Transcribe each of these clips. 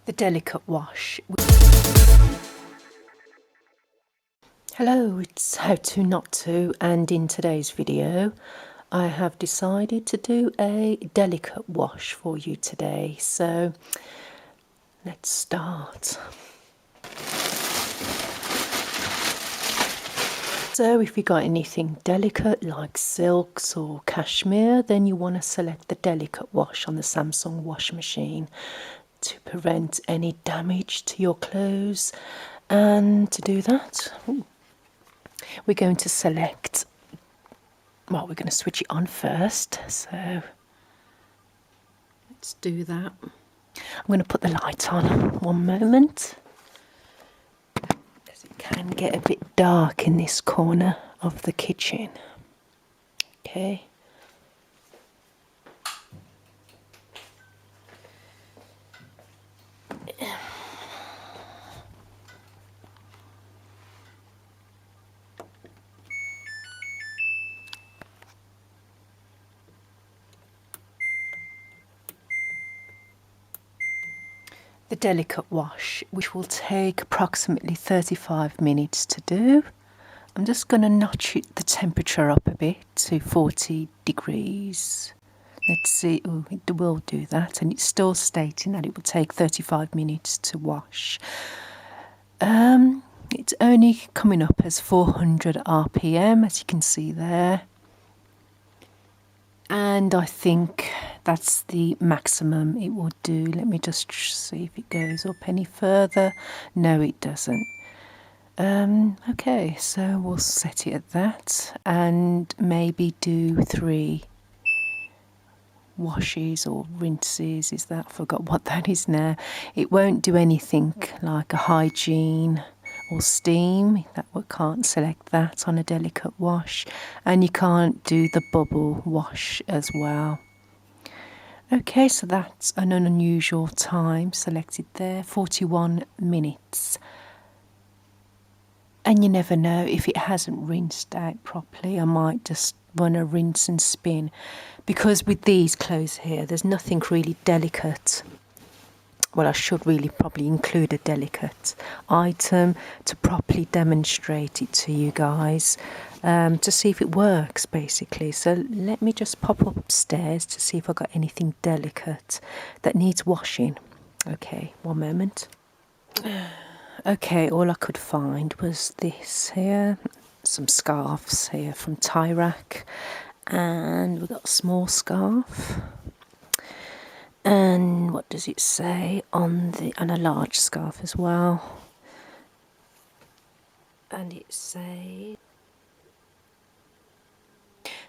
The delicate wash. Hello, it's How To Not To, and in today's video I have decided to do a delicate wash for you today. So let's start. So if you got anything delicate like silks or cashmere, then you want to select the delicate wash on the Samsung wash machine to prevent any damage to your clothes. And to do that, we're going to select, well, we're going to switch it on first. So let's do that. I'm going to put the light on, one moment. It can get a bit dark in this corner of the kitchen. Okay. The delicate wash, which will take approximately 35 minutes to do. I'm just going to notch the temperature up a bit to 40 degrees. Let's see. Oh, it will do that, and it's still stating that it will take 35 minutes to wash. It's only coming up as 400 RPM, as you can see there. And I think that's the maximum it will do. Let me just see if it goes up any further. No, it doesn't. Okay, so we'll set it at that and maybe do 3 washes or rinses. Is that? I forgot what that is now. It won't do anything like a hygiene or steam. That we can't select that on a delicate wash, and you can't do the bubble wash as well. Okay, so that's an unusual time selected there, 41 minutes. And you never know, if it hasn't rinsed out properly, I might just run a rinse and spin, because with these clothes here there's nothing really delicate. Well, I should really probably include a delicate item to properly demonstrate it to you guys, to see if it works basically. So let me just pop upstairs to see if I've got anything delicate that needs washing. Okay, one moment. Okay, all I could find was this here, some scarves here from Tyrac, and we've got a small scarf. And what does it say on and a large scarf as well. And it says,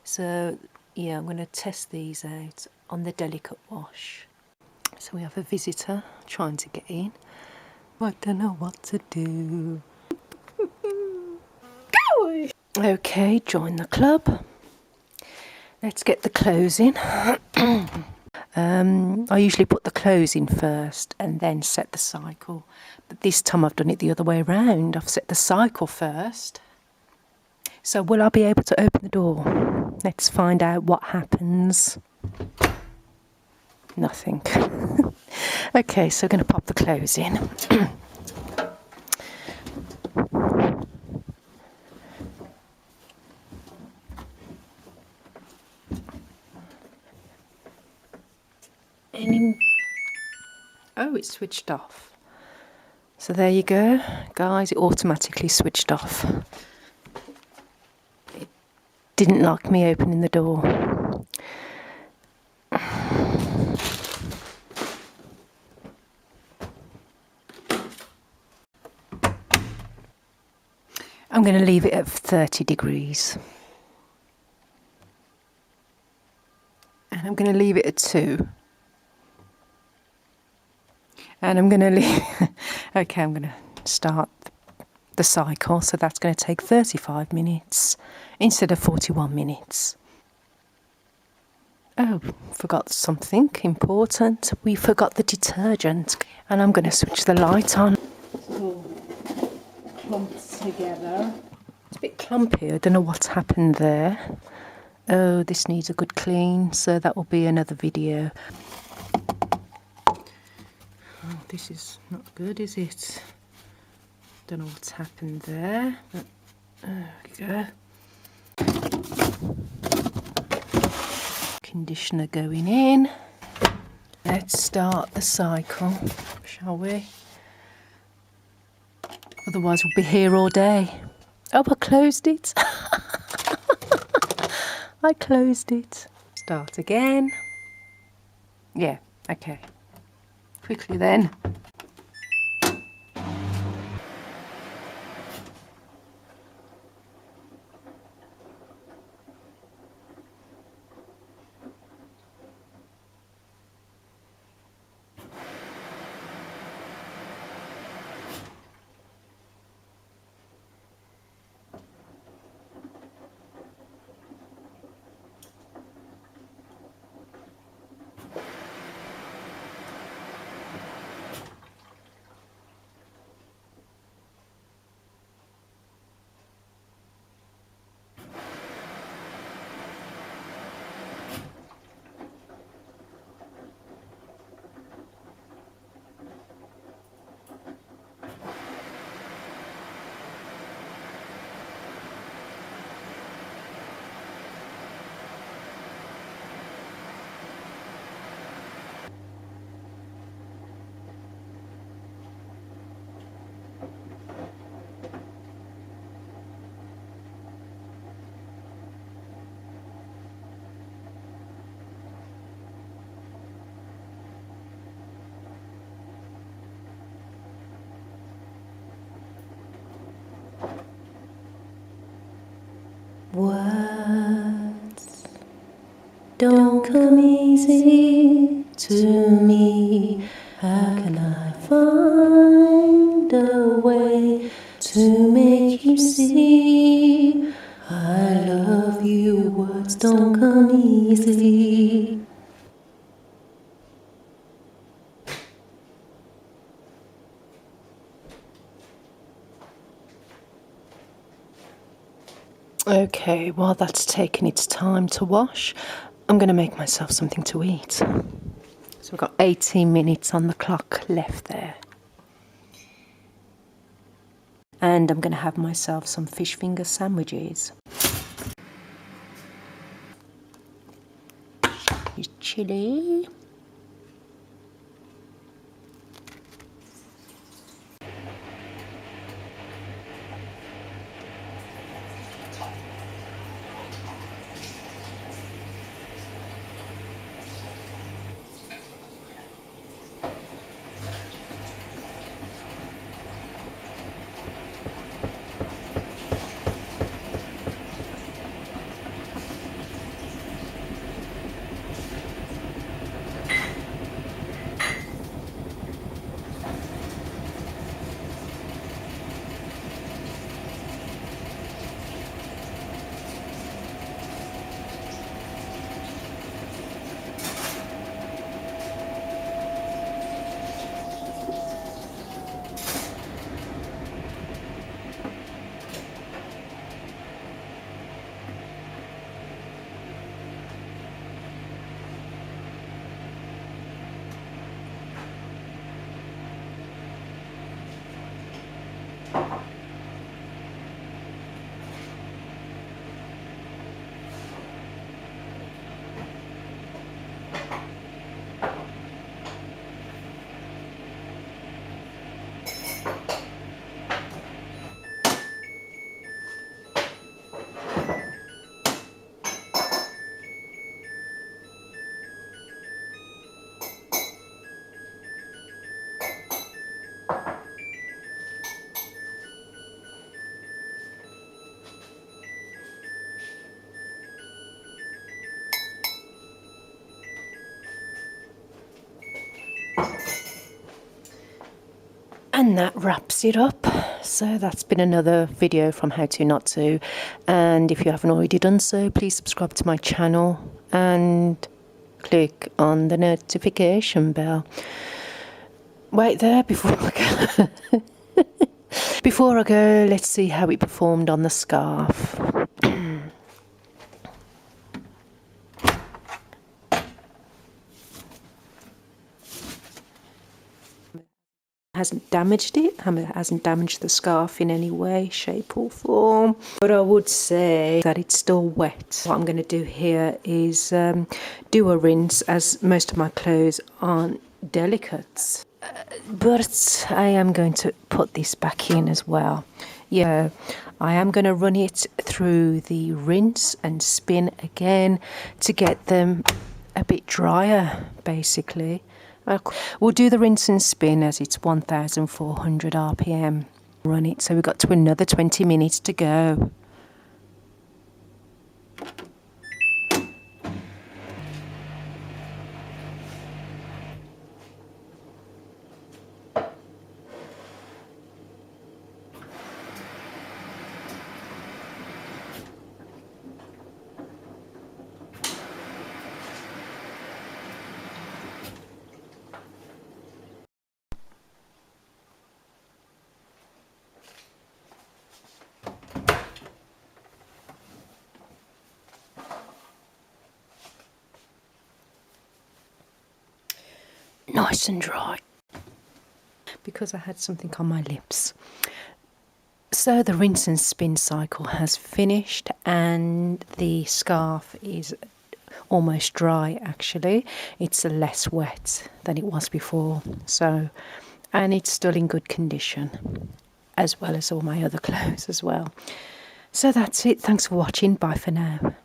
so yeah, I'm going to test these out on the delicate wash. So we have a visitor trying to get in. I don't know what to do. Go! Okay, join the club. Let's get the clothes in. I usually put the clothes in first and then set the cycle, but this time I've done it the other way around. I've set the cycle first. So will I be able to open the door? Let's find out what happens. Nothing. Okay, so I'm going to pop the clothes in. Oh, it's switched off. So there you go, guys, it automatically switched off. It didn't like me opening the door. I'm going to leave it at 30 degrees. And I'm going to leave it at 2. And I'm going to leave, okay, I'm going to start the cycle, so that's going to take 35 minutes instead of 41 minutes. Oh, forgot something important. We forgot the detergent. And I'm going to switch the light on. It's all clumped together. It's a bit clumpy, I don't know what's happened there. Oh, this needs a good clean, so that will be another video. Oh, this is not good, is it? Don't know what's happened there, but there we go. Conditioner going in. Let's start the cycle, shall we? Otherwise we'll be here all day. Oh, I closed it. I closed it. Start again. Yeah, okay. Quickly then. Words don't come easy to me. How can I find a way to make you see I love you? Words don't come easy. Okay, while that's taking its time to wash, I'm going to make myself something to eat. So we've got 18 minutes on the clock left there. And I'm going to have myself some fish finger sandwiches. Here's chilli. And that wraps it up. So that's been another video from How To Not To. And if you haven't already done so, please subscribe to my channel and click on the notification bell. Wait there before I go. Before I go, let's see how it performed on the scarf. Hasn't damaged it, hasn't damaged the scarf in any way, shape or form. But I would say that it's still wet. What I'm going to do here is do a rinse, as most of my clothes aren't delicate. But I am going to put this back in as well. Yeah, I am going to run it through the rinse and spin again to get them a bit drier, basically. We'll do the rinse and spin as it's 1400 RPM. Run it, so we've got to another 20 minutes to go. Nice and dry, because I had something on my lips. So the rinse and spin cycle has finished and the scarf is almost dry. Actually, it's less wet than it was before, so, and it's still in good condition, as well as all my other clothes as well. So that's it. Thanks for watching. Bye for now.